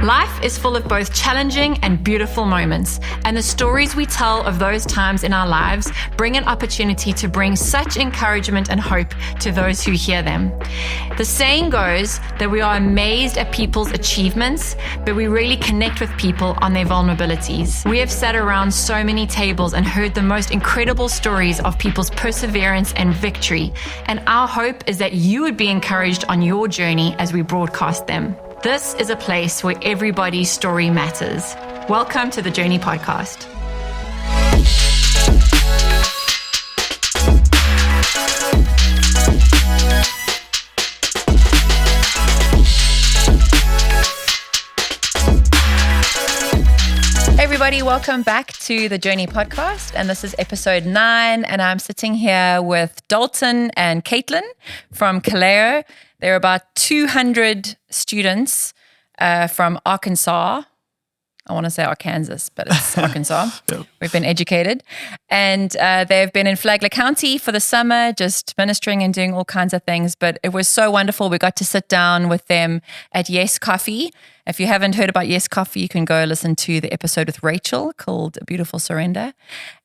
Life is full of both challenging and beautiful moments, and the stories we tell of those times in our lives bring an opportunity to bring such encouragement and hope to those who hear them. The saying goes that we are amazed at people's achievements, but we really connect with people on their vulnerabilities. We have sat around so many tables and heard the most incredible stories of people's perseverance and victory, and our hope is that you would be encouraged on your journey as we broadcast them. This is a place where everybody's story matters. Welcome to the Journey Podcast. Hey everybody, welcome back to the Journey Podcast, and this is episode 9, and I'm sitting here with Dalton and Caitlyn from Kaleo. There are about 200 students from Arkansas. I want to say Arkansas, but it's Arkansas. Yep. We've been educated. And they've been in Flagler County for the summer, just ministering and doing all kinds of things. But it was so wonderful. We got to sit down with them at Yes Coffee. If you haven't heard about Yes Coffee, you can go listen to the episode with Rachel called A Beautiful Surrender.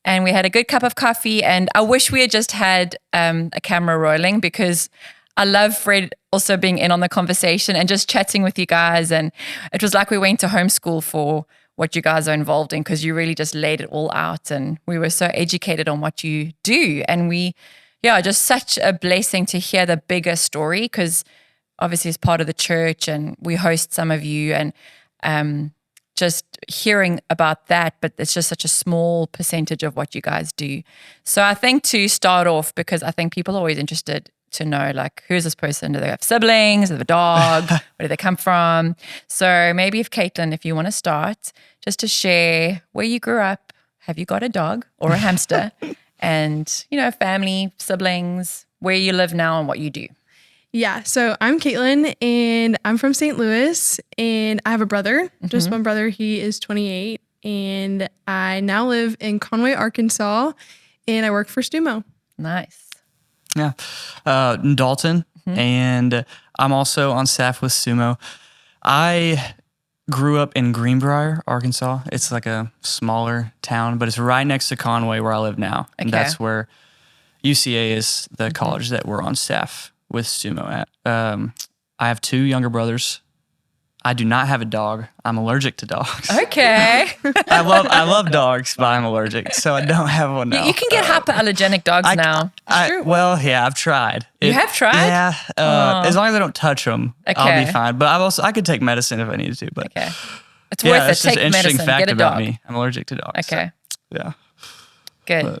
And we had a good cup of coffee. And I wish we had just had a camera rolling, because I love Fred also being in on the conversation and just chatting with you guys. And it was like we went to homeschool for what you guys are involved in, because you really just laid it all out. And we were so educated on what you do. And just such a blessing to hear the bigger story, because obviously it's part of the church and we host some of you, and just hearing about that, but it's just such a small percentage of what you guys do. So I think to start off, because I think people are always interested to know, like, who's this person? Do they have siblings? Do they have a dog? Where do they come from? So maybe Caitlyn, if you want to start, just to share where you grew up, have you got a dog or a hamster? And, family, siblings, where you live now and what you do. Yeah, so I'm Caitlyn, and I'm from St. Louis, and I have a brother, just one brother. He is 28, and I now live in Conway, Arkansas, and I work for STUMO. Nice. Yeah. Dalton, and I'm also on staff with STUMO. I grew up in Greenbrier, Arkansas. It's like a smaller town, but it's right next to Conway where I live now. Okay. And that's where UCA is the college that we're on staff with STUMO at. I have 2 younger brothers. I do not have a dog. I'm allergic to dogs. Okay. I love dogs, but I'm allergic, so I don't have one now. You can get hypoallergenic dogs now. I've tried. You have tried? Yeah. As long as I don't touch them, I'll be fine. But I could take medicine if I needed to. But okay. It's worth it. It's just Take an interesting medicine. fact Get a about dog. me. I'm allergic to dogs. Okay. So, yeah. Good.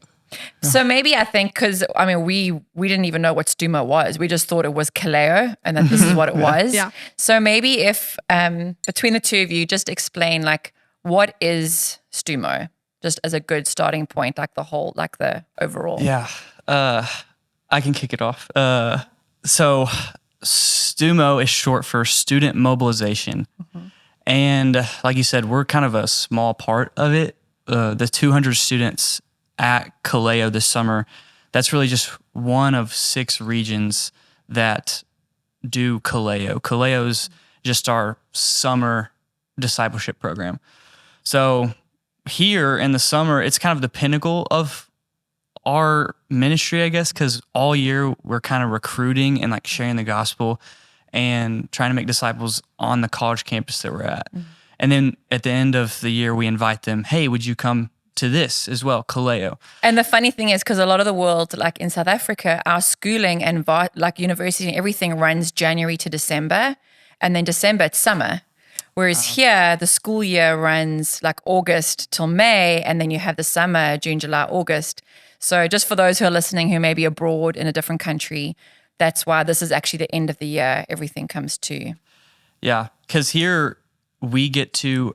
So maybe I think, because we didn't even know what STUMO was. We just thought it was Kaleo, and that this is what it was. Yeah. So maybe if between the two of you, just explain, like, what is STUMO, just as a good starting point, like the overall. Yeah. I can kick it off. So STUMO is short for Student Mobilization. And like you said, we're kind of a small part of it. The 200 students at Kaleo this summer, that's really just one of 6 regions that do Kaleo. Kaleo's just our summer discipleship program. So here in the summer, it's kind of the pinnacle of our ministry, I guess, because all year we're kind of recruiting and like sharing the gospel and trying to make disciples on the college campus that we're at. And then at the end of the year, we invite them, hey, would you come to this as well, Kaleo? And the funny thing is, because a lot of the world, like in South Africa, our schooling and like university and everything runs January to December, and then December it's summer. Whereas here, the school year runs like August till May, and then you have the summer, June, July, August. So just for those who are listening who may be abroad in a different country, that's why this is actually the end of the year. Everything comes to. Yeah, because here we get to,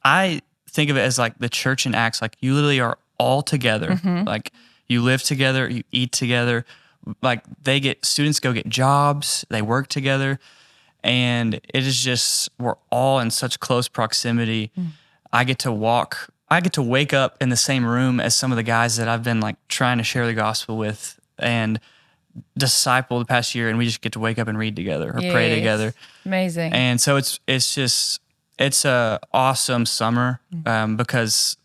I think of it as like the church in Acts, like you literally are all together. Like you live together, you eat together. Like students go get jobs, they work together. And it is just, we're all in such close proximity. I get to wake up in the same room as some of the guys that I've been like trying to share the gospel with and disciple the past year, and we just get to wake up and read together or pray together. Amazing. And so it's It's a awesome summer because,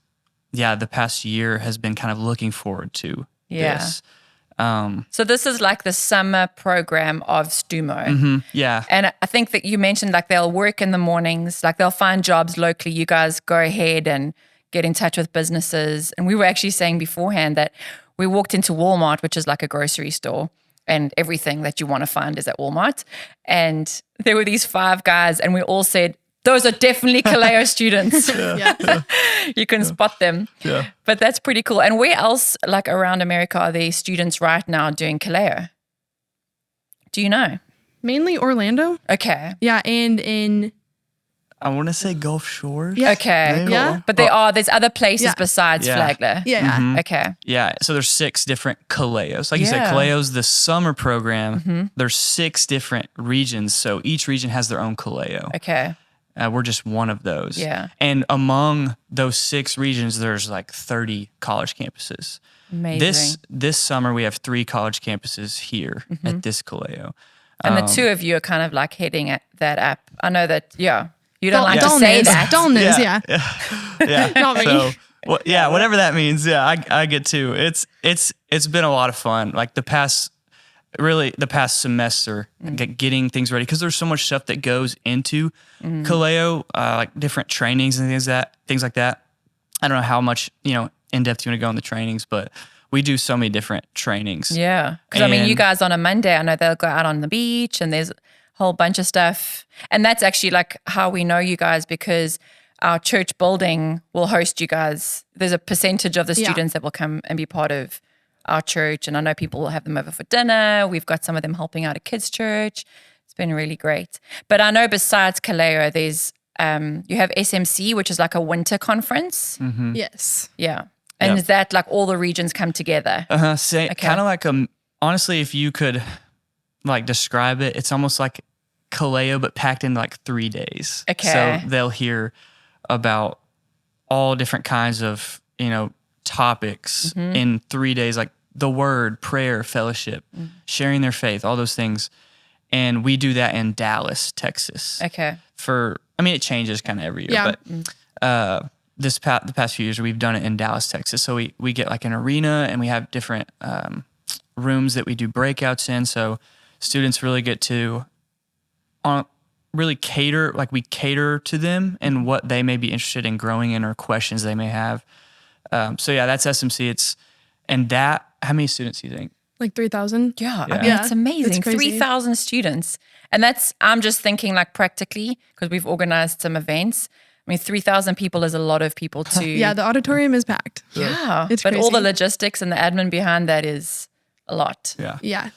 the past year has been kind of looking forward to this. So this is like the summer program of STUMO. Yeah. And I think that you mentioned like they'll work in the mornings, like they'll find jobs locally. You guys go ahead and get in touch with businesses. And we were actually saying beforehand that we walked into Walmart, which is like a grocery store, and everything that you want to find is at Walmart. And there were these 5 guys, and we all said, those are definitely Kaleo students. You can spot them. Yeah. But that's pretty cool. And where else, like around America, are there students right now doing Kaleo? Do you know? Mainly Orlando. Okay. Yeah, and in I want to say Gulf Shores. Yeah. Okay. Maybe. Yeah. But there's other places besides Yeah. Flagler. yeah. Okay. Yeah, so there's 6 different Kaleos. Like you said, Yeah. Kaleo's the summer program. There's 6 different regions, so each region has their own Kaleo. Okay. We're just one of those. Yeah. And among those 6 regions, there's like 30 college campuses. Amazing. This summer, we have 3 college campuses here at this Kaleo. And the 2 of you are kind of like heading at that up. I know that, you don't like to Dalton say is. that. Dalton is, yeah. Yeah. Not me. So, whatever that means. Yeah, I get to. It's been a lot of fun. Like the past semester, getting things ready, because there's so much stuff that goes into Kaleo, like different trainings and things like that. I don't know how much in depth you want to go in the trainings, but we do so many different trainings. Yeah. Because I mean, you And- guys on a Monday, I know they'll go out on the beach and there's a whole bunch of stuff. And that's actually like how we know you guys, because our church building will host you guys. There's a percentage of the students that will come and be part of our church. And I know people will have them over for dinner. We've got some of them helping out at kids' church. It's been really great. But I know besides Kaleo, there's you have SMC, which is like a winter conference. Yes. Yeah. And Yep. is that like all the regions come together? Kind of like honestly, if you could like describe it, it's almost like Kaleo, but packed in like 3 days. Okay. So they'll hear about all different kinds of, topics in 3 days, like the word, prayer, fellowship, sharing their faith, all those things. And we do that in Dallas, Texas. Okay. It changes kind of every year, Yeah. but the past few years we've done it in Dallas, Texas. So we get like an arena, and we have different rooms that we do breakouts in. So students really get to really cater to them and what they may be interested in growing in or questions they may have. That's SMC. How many students do you think? Like 3,000. Yeah, Yeah. I mean, it's amazing. It's crazy. 3,000 students. And I'm just thinking like practically, because we've organized some events. I mean, 3,000 people is a lot of people to. Yeah, the auditorium is packed. Yeah. It's but all the crazy. logistics and the admin behind that is a lot. Yeah. Yeah.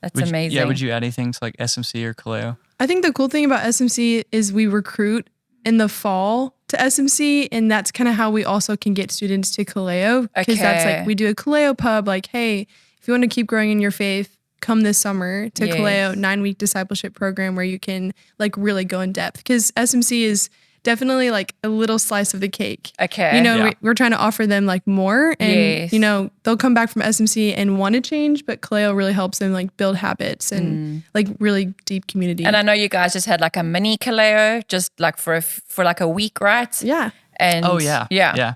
That's amazing. Would you add anything to like SMC or Kaleo? I think the cool thing about SMC is we recruit in the fall to SMC, and that's kind of how we also can get students to Kaleo, because that's Okay. like we do a Kaleo pub, like, hey, if you want to keep growing in your faith, come this summer to Yes. Kaleo 9-week discipleship program where you can like really go in depth, because SMC is definitely like a little slice of the cake. Okay. Yeah. We're trying to offer them like more, and Yes. they'll come back from SMC and want to change, but Kaleo really helps them like build habits and like really deep community. And I know you guys just had like a mini Kaleo, just like for like a week, right? yeah. And Oh yeah. Yeah. Yeah.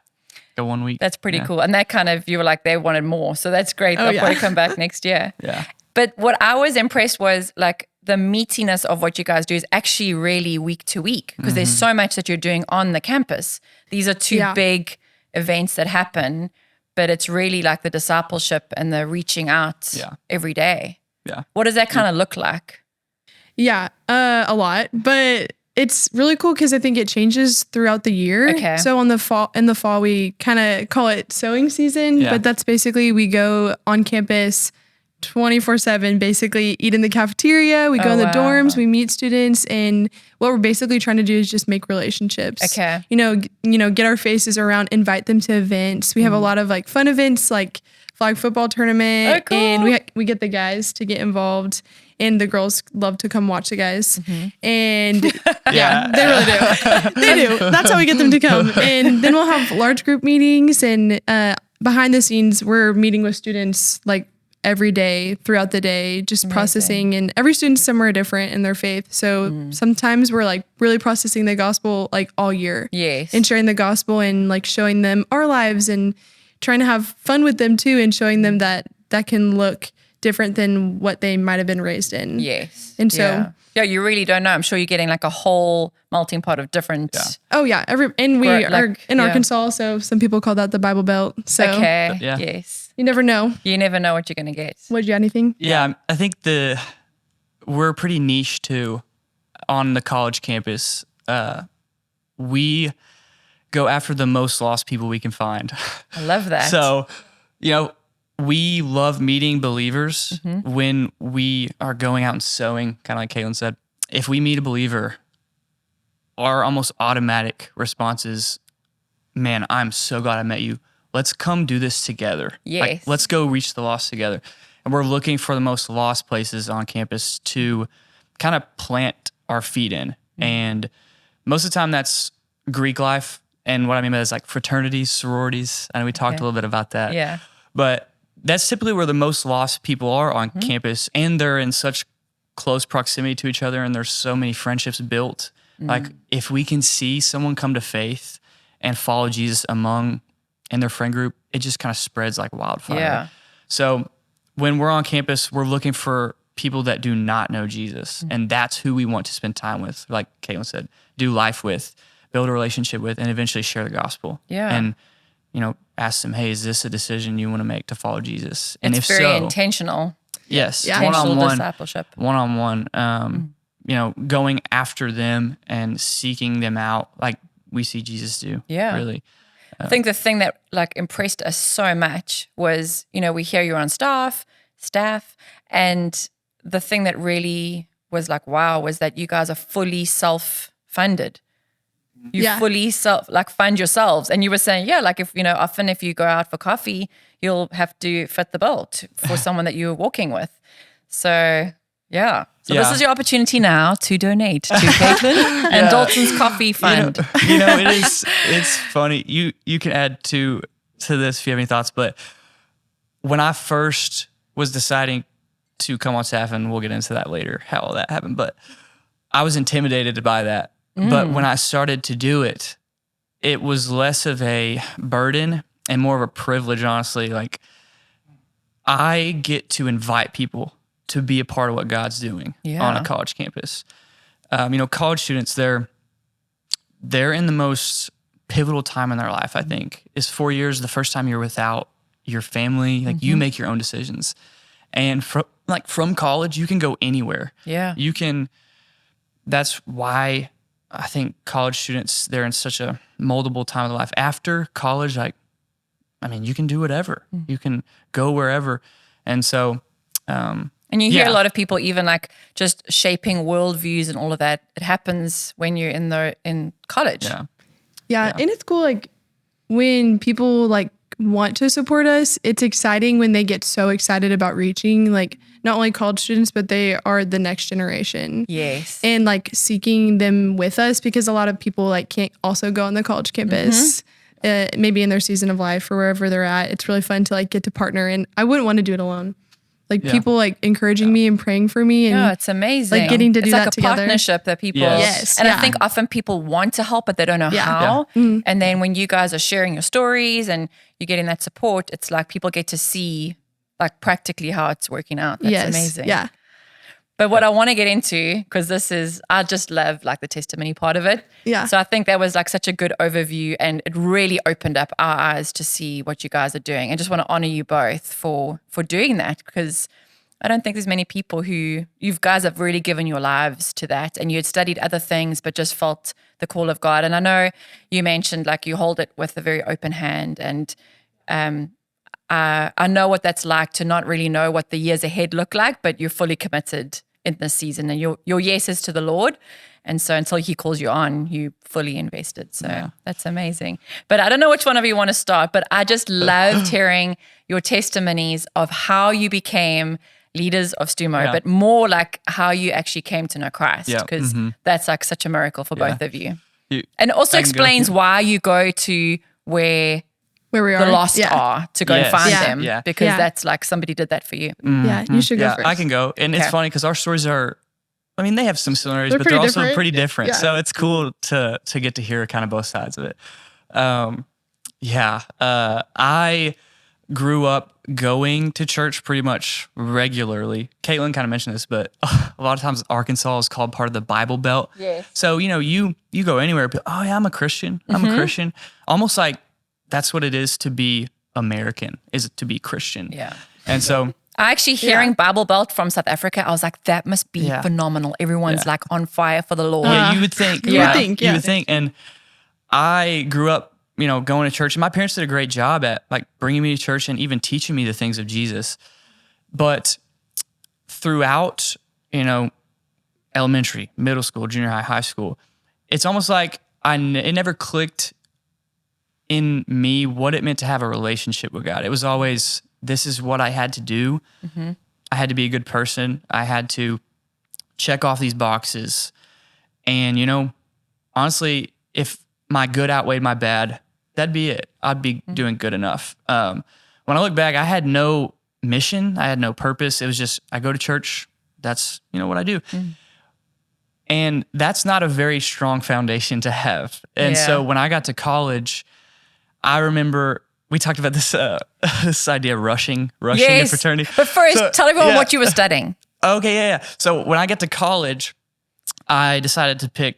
Go 1 week. That's pretty cool. And that kind of, you were like, they wanted more. So that's great. They'll yeah. probably come back next year. Yeah. But what I was impressed was like the meatiness of what you guys do is actually really week to week, because there's so much that you're doing on the campus. These are 2 Yeah. big events that happen, but it's really like the discipleship and the reaching out every day. Yeah. What does that kind of look like? Yeah, a lot, but it's really cool because I think it changes throughout the year. Okay. So in the fall, we kind of call it sowing season, Yeah. but that's basically we go on campus 24/7, basically eat in the cafeteria. We go Oh, in the wow. dorms, we meet students, and what we're basically trying to do is just make relationships. Okay. Get our faces around, invite them to events. We have a lot of like fun events, like flag football tournament, Oh, cool. and we get the guys to get involved, and the girls love to come watch the guys. And yeah, they really do. They do. That's how we get them to come. And then we'll have large group meetings, and behind the scenes, we're meeting with students like every day throughout the day, just processing. And every student's somewhere different in their faith. So sometimes we're like really processing the gospel like all year. Yes. And sharing the gospel and like showing them our lives and trying to have fun with them too, and showing them that can look different than what they might have been raised in. Yes. And so yeah, you really don't know. I'm sure you're getting like a whole melting pot of different. Yeah. Oh yeah, we are in Arkansas, so some people call that the Bible Belt. So yes. You never know. You never know what you're going to get. Would you anything? Yeah, I think we're pretty niche too on the college campus. We go after the most lost people we can find. I love that. So, we love meeting believers when we are going out and sowing, kind of like Caitlyn said. If we meet a believer, our almost automatic response is, man, I'm so glad I met you. Let's come do this together. Yes. Like, let's go reach the lost together. And we're looking for the most lost places on campus to kind of plant our feet in. And most of the time that's Greek life. And what I mean by that is like fraternities, sororities. I know we talked a little bit about that. Yeah. But that's typically where the most lost people are on campus. And they're in such close proximity to each other. And there's so many friendships built. Like if we can see someone come to faith and follow Jesus in their friend group, it just kind of spreads like wildfire. Yeah. So when we're on campus, we're looking for people that do not know Jesus. And that's who we want to spend time with. Like Caitlyn said, do life with, build a relationship with, and eventually share the gospel. Yeah. And, ask them, hey, is this a decision you want to make to follow Jesus? And it's if very so, intentional. yes, Intentional discipleship. One-on-one, going after them and seeking them out like we see Jesus do. Yeah. Really. I think the thing that like impressed us so much was, we hear you're on staff, and the thing that really was like, wow, was that you guys are fully self-funded. You fully fund yourselves. And you were saying, like if, often if you go out for coffee, you'll have to fit the bill for someone that you're walking with. So, yeah. So this is your opportunity now to donate to Caitlyn and Dalton's coffee fund. It's funny. You can add to this if you have any thoughts, but when I first was deciding to come on staff, and we'll get into that later, how all that happened, but I was intimidated by that. But when I started to do it, it was less of a burden and more of a privilege, honestly. Like I get to invite people to be a part of what God's doing on a college campus. College students, they're in the most pivotal time in their life, I think. Is 4 years, the first time you're without your family. Like you make your own decisions. And from college, you can go anywhere. Yeah. That's why I think college students, they're in such a moldable time of their life. After college, you can do whatever. You can go wherever. And so, and you hear a lot of people even like just shaping worldviews and all of that. It happens when you're in college. Yeah. And it's cool. Like when people like want to support us, it's exciting when they get so excited about reaching like not only college students, but they are the next generation. Yes. And like seeking them with us, because a lot of people like can't also go on the college campus, maybe in their season of life or wherever they're at. It's really fun to like get to partner, and I wouldn't want to do it alone. Like people like encouraging me and praying for me, and it's amazing. Like getting to do that it's like a together. Partnership that people. Yes. And I think often people want to help, but they don't know how. Yeah. And then when you guys are sharing your stories and you're getting that support, it's like people get to see like practically how it's working out. That's amazing. Yeah. But what I want to get into, because I just love like the testimony part of it. Yeah. So I think that was like such a good overview, and it really opened up our eyes to see what you guys are doing. I just want to honor you both for doing that, because I don't think there's many people who you guys have really given your lives to that, and you had studied other things, but just felt the call of God. And I know you mentioned like you hold it with a very open hand, and I know what that's like to not really know what the years ahead look like, but you're fully committed in this season, and your yes is to the Lord. And so until he calls you on, you fully invested. So that's amazing. But I don't know which one of you want to start, but I just loved hearing your testimonies of how you became leaders of STUMO, but more like how you actually came to know Christ, because that's like such a miracle for both of you. And also explains why you go to where where we are. the lost are to go and Yes. find Yeah. them Yeah. because Yeah. that's like somebody did that for you. Yeah, you should go Yeah, first. I can go. And it's Okay. funny because our stories are, I mean, they have some similarities, They're but they're pretty also different. pretty different. Yeah. So it's cool to get to hear kind of both sides of it. I grew up going to church pretty much regularly. Caitlyn kind of mentioned this, but a lot of times Arkansas is called part of the Bible Belt. Yes. So, you go anywhere, but, oh yeah, I'm a Christian. I'm a Christian. Almost like that's what it is to be American, is to be Christian. Yeah. And so I actually hearing Bible Belt from South Africa, I was like, that must be Yeah. phenomenal. Everyone's Yeah. like on fire for the Lord. yeah, you would think. You would think, You yeah. would think. And I grew up, going to church. And my parents did a great job at like bringing me to church and even teaching me the things of Jesus. But throughout, elementary, middle school, junior high, high school, it's almost like it never clicked in me what it meant to have a relationship with God. It was always, this is what I had to do. I had to be a good person. I had to check off these boxes. And, honestly, if my good outweighed my bad, that'd be it. I'd be doing good enough. When I look back, I had no mission. I had no purpose. It was just, I go to church. That's, what I do. And that's not a very strong foundation to have. And Yeah. so when I got to college, I remember we talked about this this idea of rushing to fraternity. But first, So, tell everyone yeah. what you were studying. Okay, yeah. So when I got to college, I decided to pick,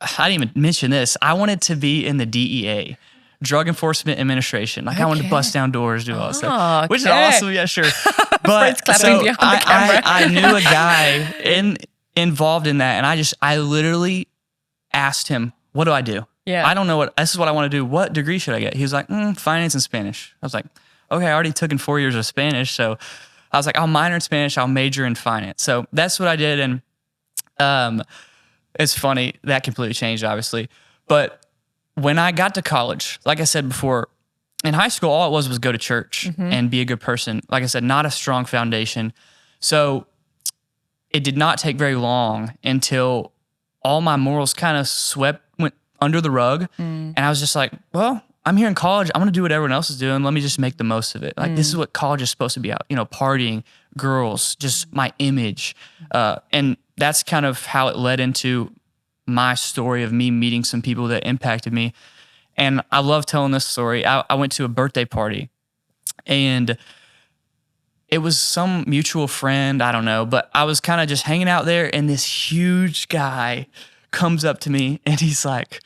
I didn't even mention this. I wanted to be in the DEA, Drug Enforcement Administration. Like I wanted to Okay. bust down doors, do all that Oh, stuff, which is okay. awesome. Yeah, sure. But Friends clapping behind the camera. I knew a guy involved in that, and I literally asked him, "What do I do? Yeah. I don't know this is what I want to do. What degree should I get?" He was like, "Finance and Spanish." I was like, "Okay, I already took in 4 years of Spanish, so." I was like, I'll minor in Spanish, I'll major in finance. So that's what I did. And it's funny, that completely changed, obviously. But when I got to college, like I said before, in high school, all it was go to church and be a good person. Like I said, not a strong foundation. So it did not take very long until all my morals kind of went under the rug. And I was just like, well, I'm here in college. I'm going to do what everyone else is doing. Let me just make the most of it. Like, this is what college is supposed to be about, partying, girls, just my image. And that's kind of how it led into my story of me meeting some people that impacted me. And I love telling this story. I went to a birthday party and it was some mutual friend. I don't know, but I was kind of just hanging out there and this huge guy comes up to me and he's like,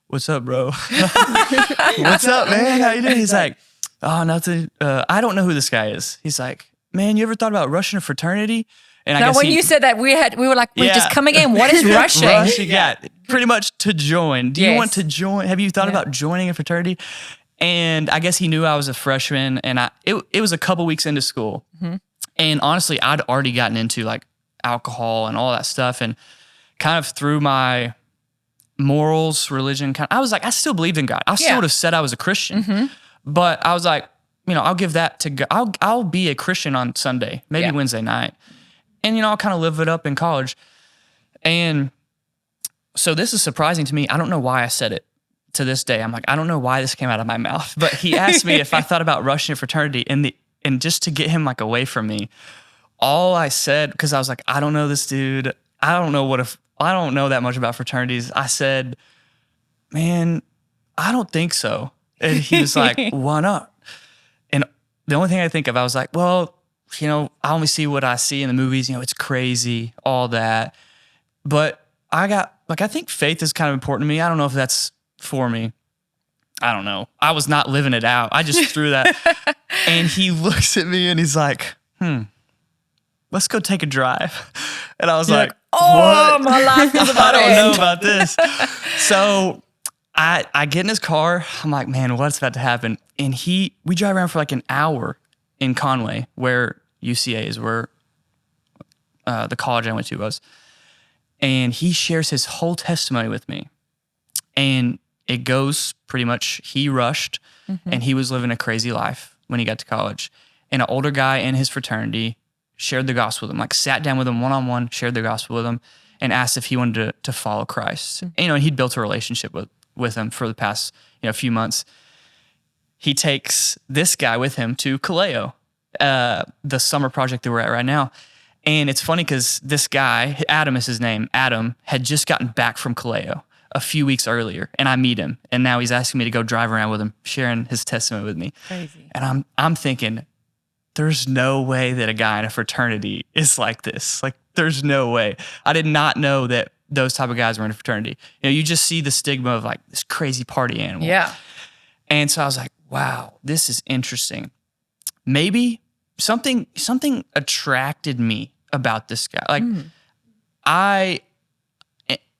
"What's up, bro?" "What's up, man? How you doing?" He's like, "Oh, nothing. I don't know who this guy is." He's like, "Man, you ever thought about rushing a fraternity?" And Now, when you said that, we were like, we're just coming in. What is rushing? Rushing, yeah, pretty much to join. Do you Yes. want to join? Have you thought about joining a fraternity? And I guess he knew I was a freshman, and it was a couple weeks into school. And honestly, I'd already gotten into like alcohol and all that stuff, and kind of through my morals, religion, I was like, I still believed in God. I still Yeah. would have said I was a Christian, but I was like, I'll give that to God. I'll be a Christian on Sunday, maybe Yeah. Wednesday night. And, I'll kind of live it up in college. And so this is surprising to me. I don't know why I said it to this day. I'm like, I don't know why this came out of my mouth, but he asked me if I thought about rushing a fraternity and just to get him like away from me, all I said, because I was like, I don't know this dude. I don't know that much about fraternities. I said, "Man, I don't think so." And he was like, "Why not?" And the only thing I think of, I was like, well, I only see what I see in the movies. It's crazy, all that. But I think faith is kind of important to me. I don't know if that's for me. I don't know. I was not living it out. I just threw that. And he looks at me and he's like, "Let's go take a drive." And I was like, Oh, "What? my life is I about to don't know end. about this." So I get in his car. I'm like, man, what's about to happen? And we drive around for like an hour in Conway, where UCA is, where the college I went to was. And he shares his whole testimony with me. And it goes pretty much, he rushed and he was living a crazy life when he got to college. And an older guy in his fraternity shared the gospel with him, like sat down with him one-on-one, shared the gospel with him, and asked if he wanted to follow Christ. And, and he'd built a relationship with him for the past few months. he takes this guy with him to Kaleo, the summer project that we're at right now. And it's funny because this guy, Adam is his name, Adam, had just gotten back from Kaleo a few weeks earlier, and I meet him, and now he's asking me to go drive around with him, sharing his testimony with me. Crazy. And I'm thinking, there's no way that a guy in a fraternity is like this. Like, there's no way. I did not know that those type of guys were in a fraternity. You know, you just see the stigma of like this crazy party animal. Yeah. And so I was like, wow, this is interesting. Maybe something attracted me about this guy. Like,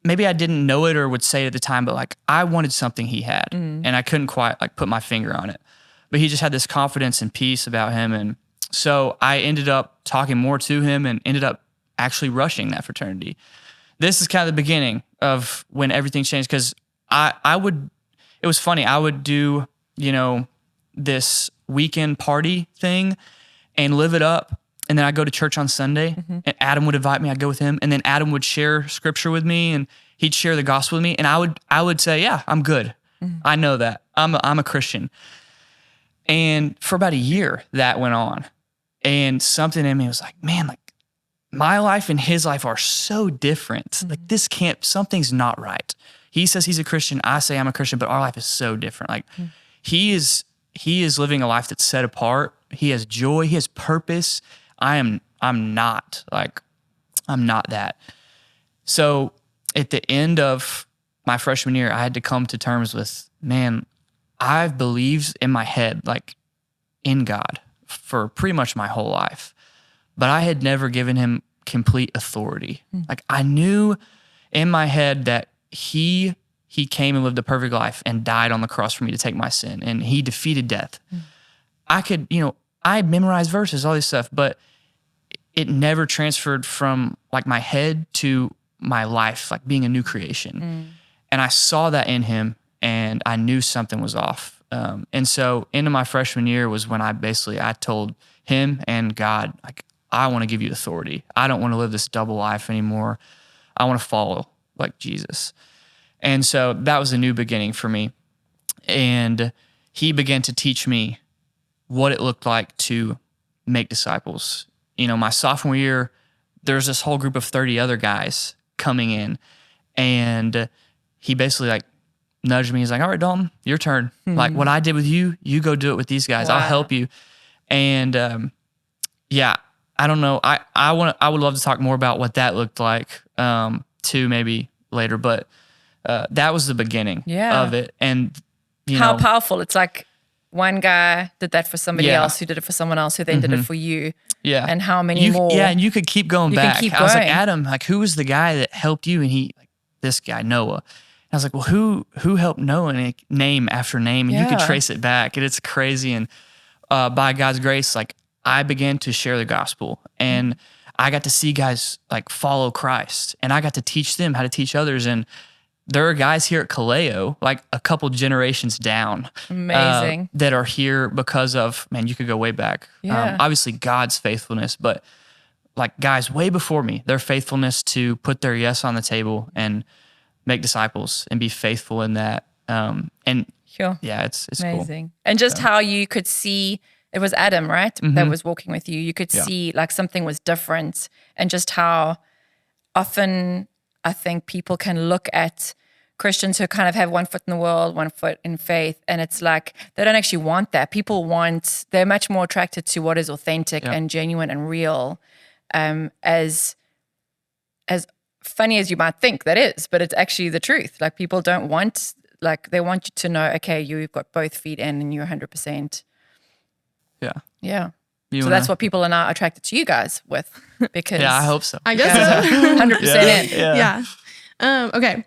maybe I didn't know it or would say it at the time, but like I wanted something he had, and I couldn't quite like put my finger on it. But he just had this confidence and peace about him, and so I ended up talking more to him and ended up actually rushing that fraternity. This is kind of the beginning of when everything changed, because it was funny. I would do, this weekend party thing and live it up. And then I'd go to church on Sunday, and Adam would invite me. I'd go with him, and then Adam would share scripture with me, and he'd share the gospel with me. And I would say, yeah, I'm good. I know that. I'm a Christian. And for about a year, that went on. And something in me was like, man, like my life and his life are so different. Like something's not right. He says he's a Christian. I say I'm a Christian, but our life is so different. Like he is living a life that's set apart. He has joy. He has purpose. I'm not that. So at the end of my freshman year, I had to come to terms with, man, I've believed in my head, like in God for pretty much my whole life, but I had never given him complete authority. Like I knew in my head that he came and lived a perfect life and died on the cross for me to take my sin, and he defeated death. I could, I memorized verses, all this stuff, but it never transferred from like my head to my life, like being a new creation. And I saw that in him, and I knew something was off. And so into my freshman year was when I told him and God, like, I want to give you authority. I don't want to live this double life anymore. I want to follow like Jesus. And so that was a new beginning for me. And he began to teach me what it looked like to make disciples. My sophomore year, there's this whole group of 30 other guys coming in, and he basically like nudged me. He's like, all right, Dalton, your turn. Like what I did with you, you go do it with these guys. Wow. I'll help you. And I don't know. I would love to talk more about what that looked like too, maybe later, but that was the beginning of it. And how powerful. It's like one guy did that for somebody else, who did it for someone else, who then did it for you. Yeah. And how many more? Yeah, and you could keep going back. I was like, Adam, like who was the guy that helped you? And he, like this guy, Noah. And I was like, well, who helped Noah? And name after name, and you could trace it back. And it's crazy. And by God's grace, like I began to share the gospel, and I got to see guys like follow Christ, and I got to teach them how to teach others. And there are guys here at Kaleo, like a couple generations down, amazing, that are here because of, man, you could go way back. Obviously God's faithfulness, but like guys way before me, their faithfulness to put their yes on the table and make disciples and be faithful in that. It's amazing. Cool. And just how you could see, it was Adam, right? That was walking with you. You could see like something was different, and just how often I think people can look at Christians who kind of have one foot in the world, one foot in faith, and it's like they don't actually want that. They're much more attracted to what is authentic and genuine and real, as funny as you might think that is, but it's actually the truth. Like people don't want, like they want you to know, okay, you've got both feet in and you're 100%. Yeah. So that's what people are now attracted to you guys with, because I hope so. I guess so. 100% in. Yeah. Okay.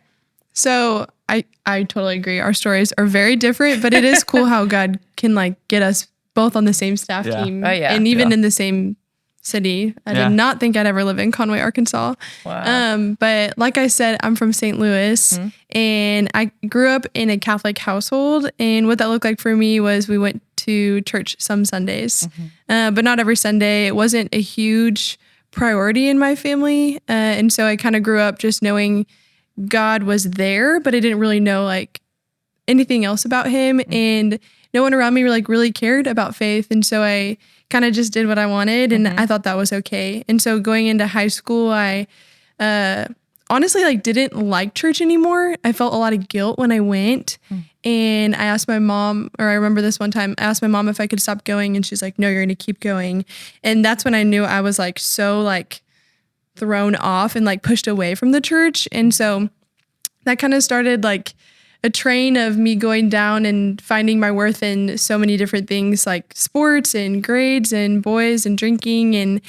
So I totally agree. Our stories are very different, but it is cool how God can like get us both on the same staff team, and even in the same city. I did not think I'd ever live in Conway, Arkansas. Wow. But like I said, I'm from St. Louis, and I grew up in a Catholic household. And what that looked like for me was we went to church some Sundays, but not every Sunday. It wasn't a huge priority in my family. And so I kind of grew up just knowing God was there, but I didn't really know like anything else about him. And no one around me really cared about faith. And so I kind of just did what I wanted, and I thought that was okay. And so going into high school, I honestly didn't like church anymore. I felt a lot of guilt when I went. And I asked my mom, or I remember this one time, I asked my mom if I could stop going, and she's like, no, you're going to keep going. And that's when I knew I was so thrown off and pushed away from the church. And so that kind of started a train of me going down and finding my worth in so many different things, like sports and grades and boys and drinking. And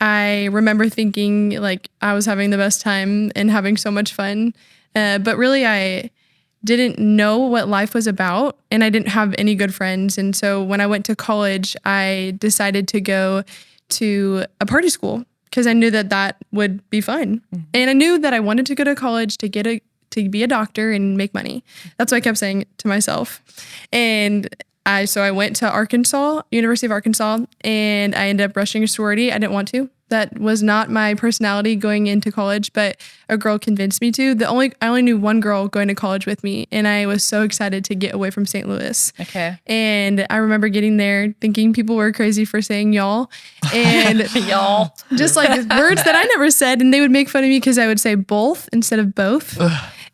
I remember thinking I was having the best time and having so much fun. But really, I didn't know what life was about, and I didn't have any good friends. And so when I went to college, I decided to go to a party school because I knew that would be fun. And I knew that I wanted to go to college to be a doctor and make money. That's what I kept saying to myself. And so I went to University of Arkansas, and I ended up rushing a sorority. I didn't want to. That was not my personality going into college, but a girl convinced me to. I only knew one girl going to college with me, and I was so excited to get away from St. Louis. Okay. And I remember getting there thinking people were crazy for saying y'all, and y'all, just words that I never said, and they would make fun of me because I would say both instead of both.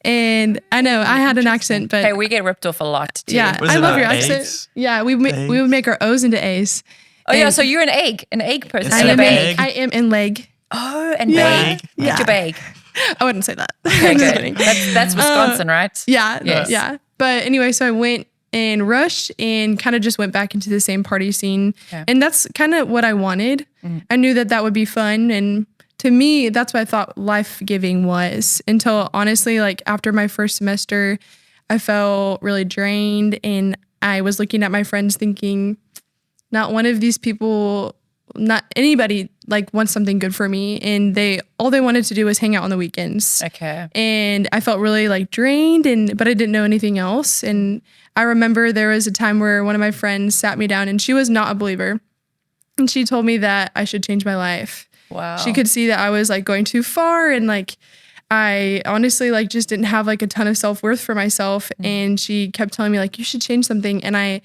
And I know I had an accent, but hey, we get ripped off a lot too. Yeah, I love your accent. Yeah, we would make our O's into A's. Oh yeah, so you're an egg person. I am in leg. Oh, and bag. Yeah. Your bag. I wouldn't say that. Okay, good. That's Wisconsin, right? Yeah, Yes. yeah. But anyway, so I went and rushed and kind of just went back into the same party scene. Okay. And that's kind of what I wanted. I knew that would be fun. And to me, that's what I thought life-giving was, until honestly, after my first semester, I felt really drained, and I was looking at my friends thinking, not one of these people, not anybody wants something good for me. And all they wanted to do was hang out on the weekends. Okay. And I felt really drained, but I didn't know anything else. And I remember there was a time where one of my friends sat me down, and she was not a believer. And she told me that I should change my life. Wow. She could see that I was going too far, and I honestly just didn't have a ton of self-worth for myself. And she kept telling me you should change something. And I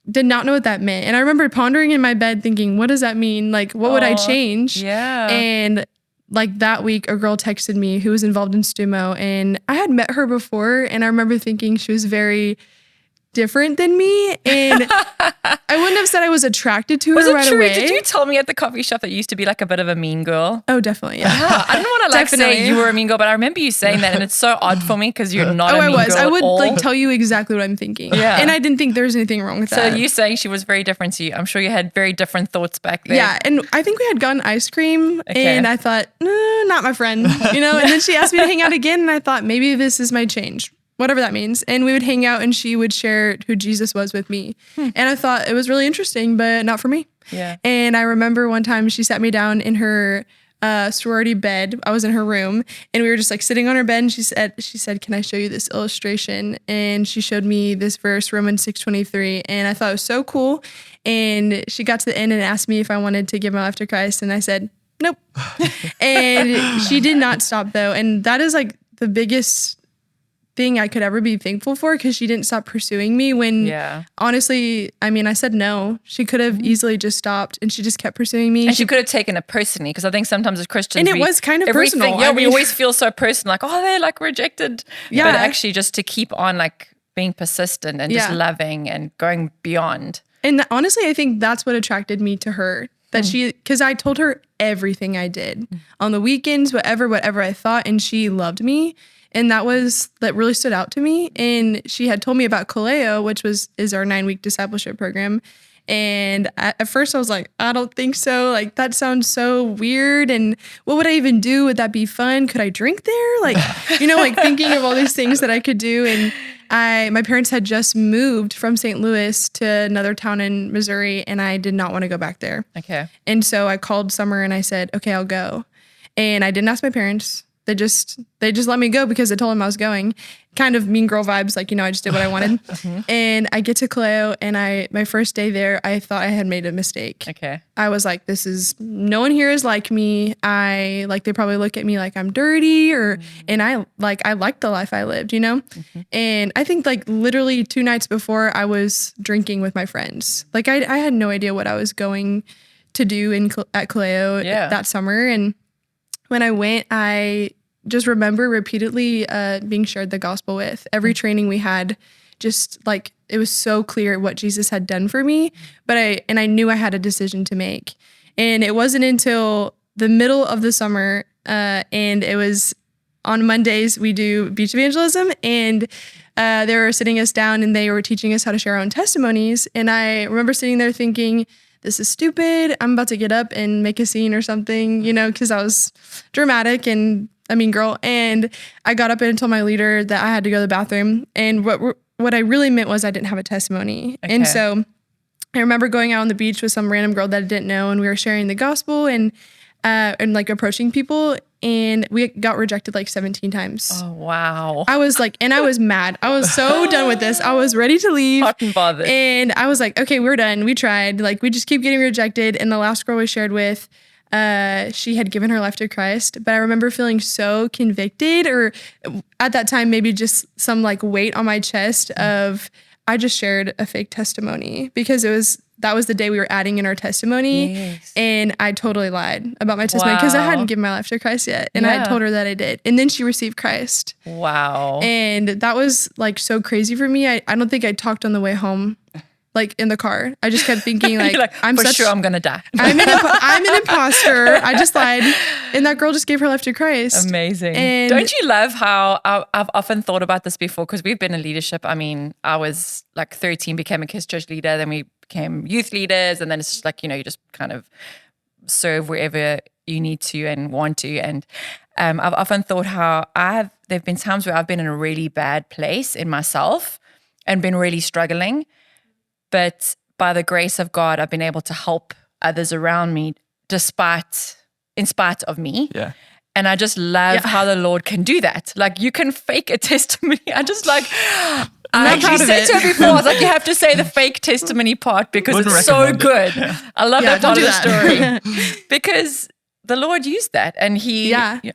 did not know what that meant. And I remember pondering in my bed thinking, what does that mean? What would I change? Yeah. And that week, a girl texted me who was involved in STUMO, and I had met her before, and I remember thinking she was very different than me, and I wouldn't have said I was attracted to her right away. Did you tell me at the coffee shop that you used to be a bit of a mean girl? Oh, definitely, yeah. I don't want to say you were a mean girl, but I remember you saying that, and it's so odd for me because you're not a mean girl I would at all. tell you exactly what I'm thinking. Yeah. And I didn't think there was anything wrong with that. So you saying she was very different to you. I'm sure you had very different thoughts back then. Yeah, and I think we had gotten ice cream, and I thought, not my friend, And then she asked me to hang out again, and I thought, maybe this is my change. Whatever that means. And we would hang out, and she would share who Jesus was with me. And I thought it was really interesting, but not for me. Yeah. And I remember one time she sat me down in her sorority bed. I was in her room, and we were just sitting on her bed, and she said, can I show you this illustration? And she showed me this verse, Romans 6:23. And I thought it was so cool. And she got to the end and asked me if I wanted to give my life to Christ. And I said, nope. And she did not stop though. And that is the biggest thing I could ever be thankful for, because she didn't stop pursuing me when honestly, I said no. She could have easily just stopped, and she just kept pursuing me. And she could have taken it personally, because I think sometimes as Christians, and it was kind of personal. Yeah, we always feel so personal, they're rejected. Yeah. But actually just to keep on being persistent and just loving and going beyond. And honestly, I think that's what attracted me to her. That because I told her everything I did on the weekends, whatever I thought, and she loved me. And that really stood out to me. And she had told me about Kaleo, which is our 9-week discipleship program. And at first I was like, I don't think so. That sounds so weird. And what would I even do? Would that be fun? Could I drink there? Thinking of all these things that I could do. And my parents had just moved from St. Louis to another town in Missouri, and I did not want to go back there. Okay. And so I called Summer and I said, okay, I'll go. And I didn't ask my parents. they just let me go because I told them I was going. Kind of mean girl vibes, like, I just did what I wanted. And I get to Kaleo, and my first day there, I thought I had made a mistake. Okay. I was like, no one here is like me. They probably look at me like I'm dirty and I liked the life I lived, And I think like literally 2 nights before I was drinking with my friends. Like I had no idea what I was going to do at Kaleo that summer. And when I went, I just remember repeatedly being shared the gospel with. Every training we had, just like it was so clear what Jesus had done for me. But I knew I had a decision to make. And it wasn't until the middle of the summer, and it was on Mondays we do beach evangelism, and they were sitting us down and they were teaching us how to share our own testimonies. And I remember sitting there thinking, this is stupid. I'm about to get up and make a scene or something, because I was dramatic and a mean girl. And I got up and told my leader that I had to go to the bathroom. And what I really meant was I didn't have a testimony. Okay. And so I remember going out on the beach with some random girl that I didn't know, and we were sharing the gospel and like approaching people, and we got rejected like 17 times. Oh, wow. I was like, and I was mad. I was so done with this. I was ready to leave. Hot and bothered. And I was like, okay, we're done. We tried. Like, we just keep getting rejected. And the last girl we shared with, she had given her life to Christ. But I remember feeling so convicted, or at that time, maybe just some like weight on my chest of, I just shared a fake testimony, because that was the day we were adding in our testimony. Yes. And I totally lied about my testimony because I hadn't given my life to Christ yet. And I had told her that I did. And then she received Christ. Wow. And that was like so crazy for me. I don't think I talked on the way home, like in the car. I just kept thinking like, I'm going to die. I'm an imposter. I just lied. And that girl just gave her life to Christ. Amazing. And don't you love how I've often thought about this before, because we've been in leadership. I mean, I was like 13, became a Kids Church leader. Then we became youth leaders. And then it's just like, you just kind of serve wherever you need to and want to. And I've often thought how there've been times where I've been in a really bad place in myself and been really struggling. But by the grace of God, I've been able to help others around me in spite of me. Yeah. And I just love how the Lord can do that. Like, you can fake a testimony. I just like, I actually said to her before, I was like, you have to say the fake testimony part because it's so good. I love that part of the story. Because the Lord used that, and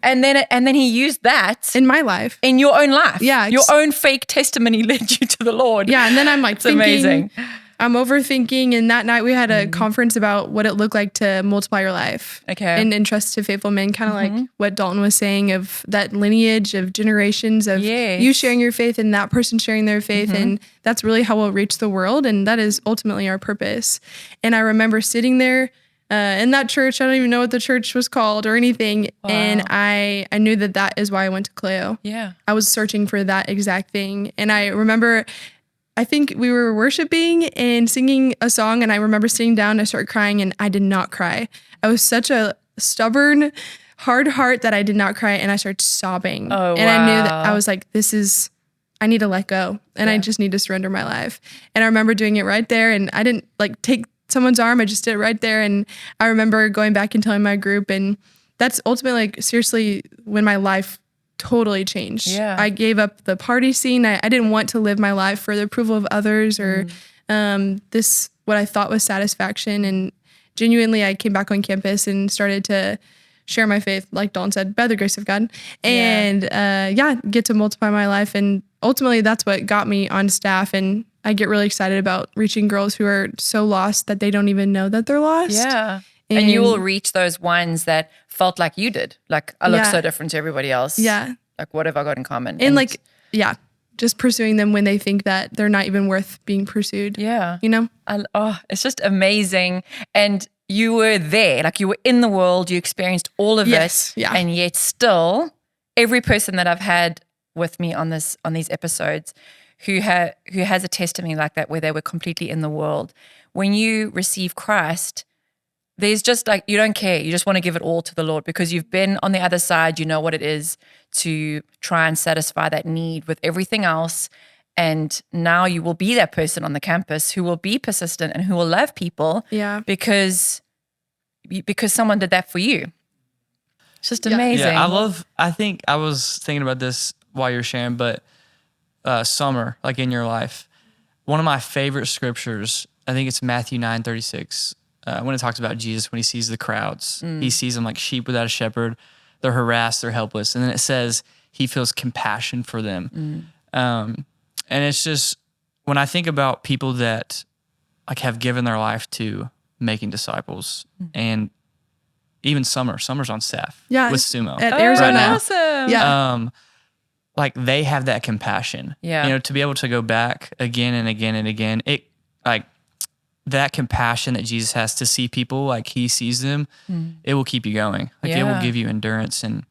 and then he used that in my life, in your own life. Yeah. Your own fake testimony led you to the Lord. Yeah. And then I'm like, thinking, amazing. I'm overthinking. And that night we had a conference about what it looked like to multiply your life. Okay. And entrust to faithful men, kind of like what Dalton was saying, of that lineage of generations of you sharing your faith and that person sharing their faith. And that's really how we'll reach the world. And that is ultimately our purpose. And I remember sitting there in that church. I don't even know what the church was called or anything. Wow. And I knew that is why I went to Kaleo. Yeah. I was searching for that exact thing. And I remember, I think we were worshiping and singing a song, and I remember sitting down and I started crying, and I did not cry. I was such a stubborn, hard heart that I did not cry, and I started sobbing. Oh, and I knew that I was like, I need to let go, and I just need to surrender my life. And I remember doing it right there, and I didn't like take someone's arm. I just did it right there. And I remember going back and telling my group, and that's ultimately, like, seriously when my life totally changed. Yeah. I gave up the party scene. I didn't want to live my life for the approval of others or what I thought was satisfaction. And genuinely, I came back on campus and started to share my faith, like Dalton said, by the grace of God, and get to multiply my life. And ultimately, that's what got me on staff. And I get really excited about reaching girls who are so lost that they don't even know that they're lost. Yeah. And you will reach those ones that felt like you did. Like, I look so different to everybody else. Yeah. Like, what have I got in common? And just pursuing them when they think that they're not even worth being pursued. Yeah. It's just amazing. And you were there. Like, you were in the world. You experienced all of it. Yeah. And yet still, every person that I've had with me on these episodes who has a testimony like that, where they were completely in the world, when you receive Christ, there's just like, you don't care. You just want to give it all to the Lord because you've been on the other side. You know what it is to try and satisfy that need with everything else. And now you will be that person on the campus who will be persistent and who will love people because someone did that for you. It's just Yeah. amazing. Yeah, I think I was thinking about this while you're sharing, but Summer, like in your life, one of my favorite scriptures, I think it's Matthew 9:36, when it talks about Jesus, when he sees the crowds, he sees them like sheep without a shepherd. They're harassed, they're helpless. And then it says he feels compassion for them. And it's just, when I think about people that like have given their life to making disciples, and even Summer's on staff with STUMO at Oh, Arizona. now. awesome. Yeah. Like they have that compassion. Yeah. You know, to be able to go back again and again and again, it like that compassion that Jesus has to see people like he sees them, it will keep you going. Like it will Yeah. give you endurance, and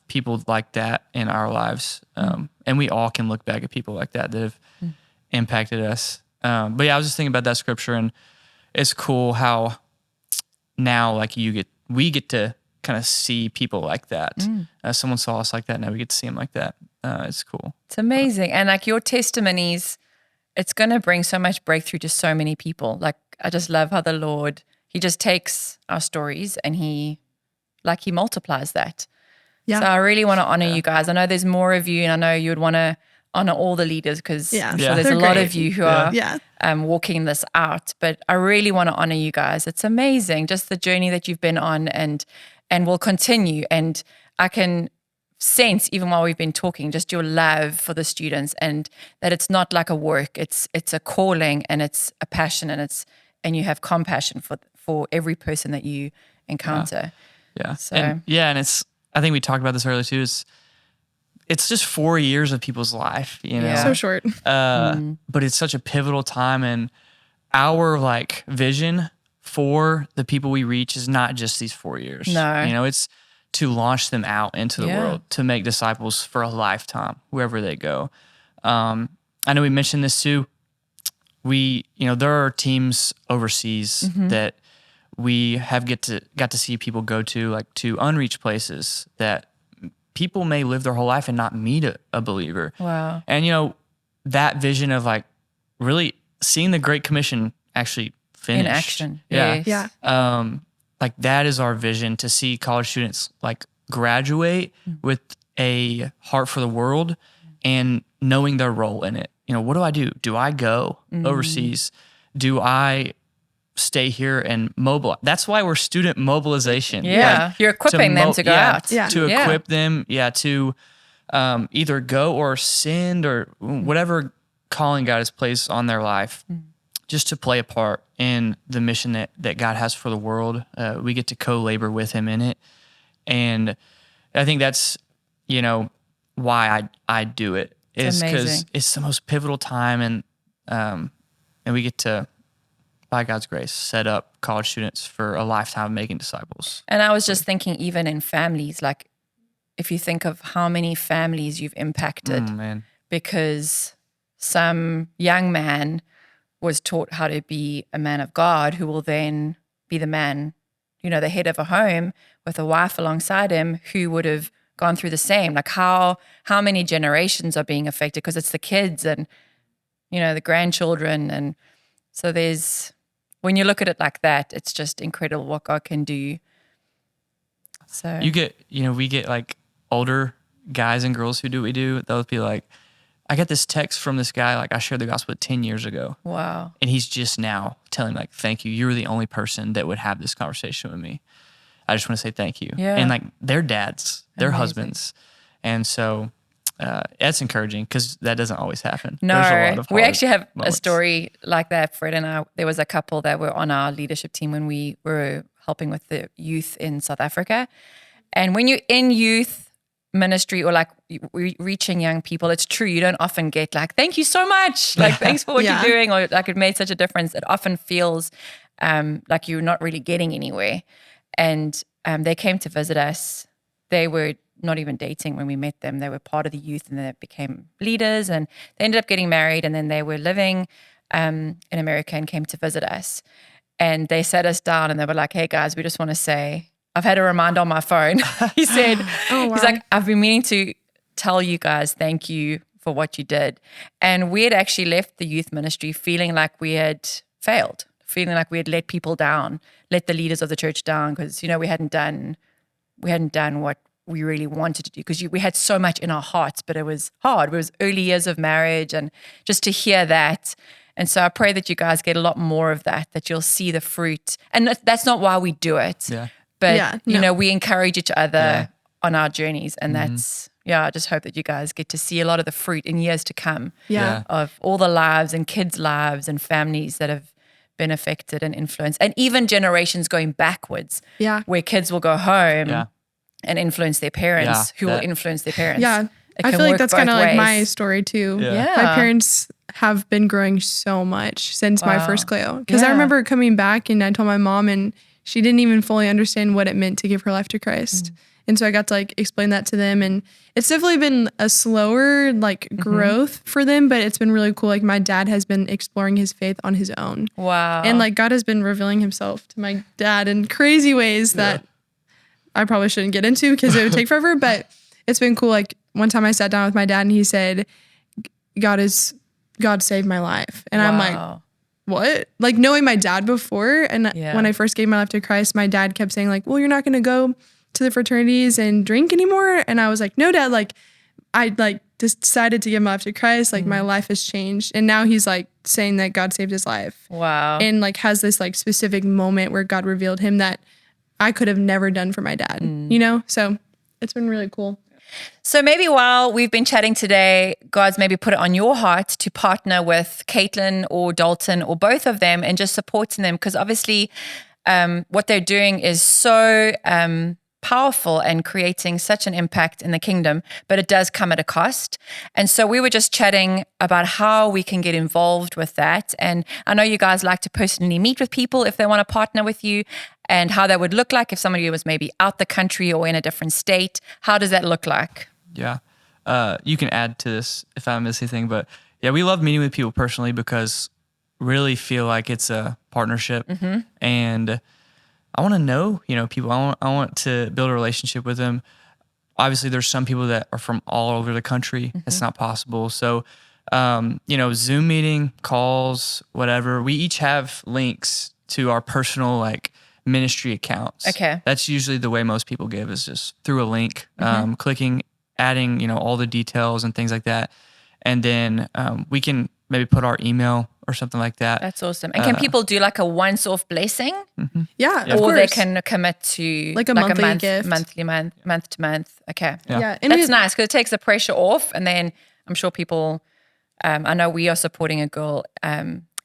people like that in our lives. And we all can look back at people like that have impacted us. But yeah, I was just thinking about that scripture, and it's cool how now like we get to kind of see people like that. Someone saw us like that, now we get to see them like that. It's cool. It's amazing. And like your testimonies, it's going to bring so much breakthrough to so many people. Like I just love how the Lord, he just takes our stories and he multiplies that. Yeah. So I really want to honor you guys. I know there's more of you, and I know you would want to honor all the leaders, because I'm sure Yeah. there's They're a lot great. of you who are Yeah. walking this out. But I really want to honor you guys. It's amazing, just the journey that you've been on, and will continue. And I can sense, even while we've been talking, just your love for the students, and that it's not like a work. It's a calling, and it's a passion, and you have compassion for every person that you encounter. Yeah. So And it's, I think we talked about this earlier too, it's just 4 years of people's life, you know? Yeah. So short. But it's such a pivotal time, and our like vision for the people we reach is not just these 4 years. No. You know, it's to launch them out into the world, to make disciples for a lifetime, wherever they go. I know we mentioned this too. There are teams overseas that we have got to see people go to, like to unreached places that people may live their whole life and not meet a believer. wow. And that vision of like really seeing the Great Commission actually finished In action. Yeah. Yes. Yeah. Like that is our vision, to see college students like graduate with a heart for the world and knowing their role in it. What do I do? Do I go overseas? Do I stay here and mobilize? That's why we're Student Mobilization. Yeah. You're equipping them to go out. Yeah. To equip them, to either go or send or whatever calling God has placed on their life, just to play a part in the mission that God has for the world. We get to co-labor with him in it. And I think that's, why I do it, is because amazing. it's the most pivotal time, and we get to, by God's grace, set up college students for a lifetime of making disciples. And I was just thinking, even in families, like if you think of how many families you've impacted, Man. because some young man was taught how to be a man of God, who will then be the man, the head of a home with a wife alongside him, who would have gone through the same. Like how many generations are being affected, because it's the kids and, the grandchildren. And so when you look at it like that, it's just incredible what God can do. So we get like older guys and girls who do what we do. They'll be like, I got this text from this guy, like I shared the gospel 10 years ago. wow. And he's just now telling me, like, thank you. You were the only person that would have this conversation with me. I just want to say thank you. Yeah. And like their dads, their Amazing. husbands. And so that's encouraging, because that doesn't always happen. No, There's a lot of we hard actually have moments. a story like that. Fred and I, there was a couple that were on our leadership team when we were helping with the youth in South Africa. And when you're in youth ministry, or like reaching young people, it's true, you don't often get like, thank you so much, like thanks for what Yeah. you're doing, or like it made such a difference. It often feels like you're not really getting anywhere. And they came to visit us. They were not even dating when we met them. They were part of the youth, and they became leaders, and they ended up getting married, and then they were living in America and came to visit us. And they sat us down and they were like, hey guys, we just want to say, I've had a reminder on my phone. He said, Oh, wow. he's like, I've been meaning to tell you guys thank you for what you did. And we had actually left the youth ministry feeling like we had failed feeling like we had let people down, let the leaders of the church down, because, we hadn't done what we really wanted to do, because we had so much in our hearts, but it was hard. It was early years of marriage, and just to hear that. And so I pray that you guys get a lot more of that you'll see the fruit. And that's not why we do it. Yeah. But, we encourage each other on our journeys. And that's, I just hope that you guys get to see a lot of the fruit in years to come of all the lives and kids' lives and families that have been affected and influenced. And even generations going backwards, where kids will go home and influence their parents, who will influence their parents. Yeah. I feel like that's kind of like my story too. Yeah. My parents have been growing so much since my first Kaleo. Because I remember coming back and I told my mom, and she didn't even fully understand what it meant to give her life to Christ. And so I got to like explain that to them. And it's definitely been a slower like growth for them, but it's been really cool. Like my dad has been exploring his faith on his own. Wow. And like God has been revealing himself to my dad in crazy ways that I probably shouldn't get into because it would take forever. But it's been cool. Like one time I sat down with my dad and he said, God saved my life. And I'm like, what? Like knowing my dad before. And when I first gave my life to Christ, my dad kept saying like, well, you're not going to go to the fraternities and drink anymore. And I was like, no, Dad, like I like decided to give my life to Christ. Like my life has changed. And now he's like saying that God saved his life. Wow. And like has this like specific moment where God revealed him that I could have never done for my dad, So it's been really cool. So maybe while we've been chatting today, God's maybe put it on your heart to partner with Caitlyn or Dalton or both of them and just supporting them, because obviously what they're doing is so powerful and creating such an impact in the kingdom, but it does come at a cost. And so we were just chatting about how we can get involved with that. And I know you guys like to personally meet with people if they want to partner with you, and how that would look like if somebody was maybe out the country or in a different state. How does that look like? Yeah. You can add to this if I miss anything, but we love meeting with people personally because really feel like it's a partnership. And I want to know, people. I want to build a relationship with them. Obviously, there's some people that are from all over the country. It's not possible. So, Zoom meeting, calls, whatever. We each have links to our personal like ministry accounts. Okay. That's usually the way most people give, is just through a link, clicking, adding, all the details and things like that. And then we can maybe put our email or something like that. That's awesome. And can people do like a once-off blessing? Yeah, or of course. they can commit to like a monthly gift. month to month. Okay. Yeah. And that's nice because it takes the pressure off. And then I'm sure people, I know we are supporting a girl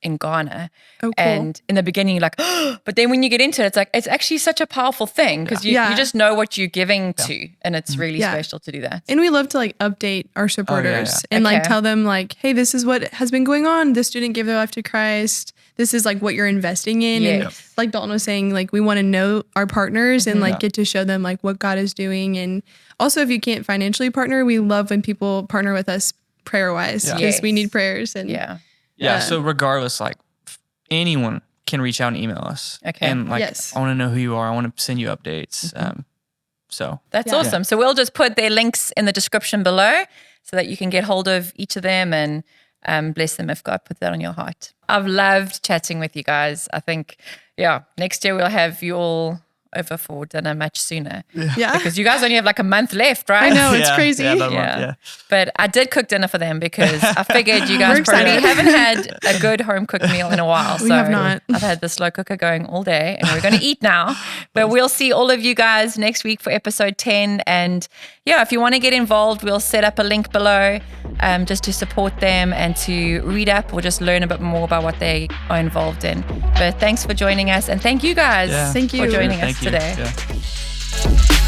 in Ghana. Oh, cool. And in the beginning, you're like, but then when you get into it, it's like, it's actually such a powerful thing because you just know what you're giving to. And it's really special to do that. And we love to like update our supporters and like tell them like, hey, this is what has been going on. This student gave their life to Christ. This is like what you're investing in. And like Dalton was saying, like we want to know our partners and like get to show them like what God is doing. And also if you can't financially partner, we love when people partner with us prayer-wise because we need prayers. And so regardless, like anyone can reach out and email us. Okay. And like, I want to know who you are. I want to send you updates. So that's awesome. So we'll just put their links in the description below so that you can get hold of each of them and bless them if God put that on your heart. I've loved chatting with you guys. I think, next year we'll have you all over for dinner much sooner. Yeah. Because you guys only have like a month left, right? I know, it's crazy. But I did cook dinner for them because I figured you guys probably haven't had a good home cooked meal in a while. We have not. I've had the slow cooker going all day and we're going to eat now. But we'll see all of you guys next week for episode 10. And if you want to get involved, we'll set up a link below just to support them and to read up or just learn a bit more about what they are involved in. But thanks for joining us. And thank you guys Thank you for joining us today. Yeah.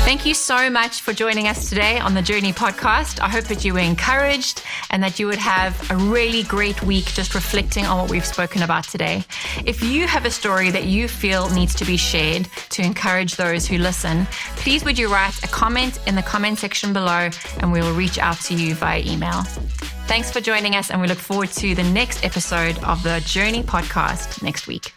Thank you so much for joining us today on the Journey podcast. I hope that you were encouraged and that you would have a really great week just reflecting on what we've spoken about today. If you have a story that you feel needs to be shared to encourage those who listen, please would you write a comment in the comment section below and we will reach out to you via email. Thanks for joining us and we look forward to the next episode of the Journey podcast next week.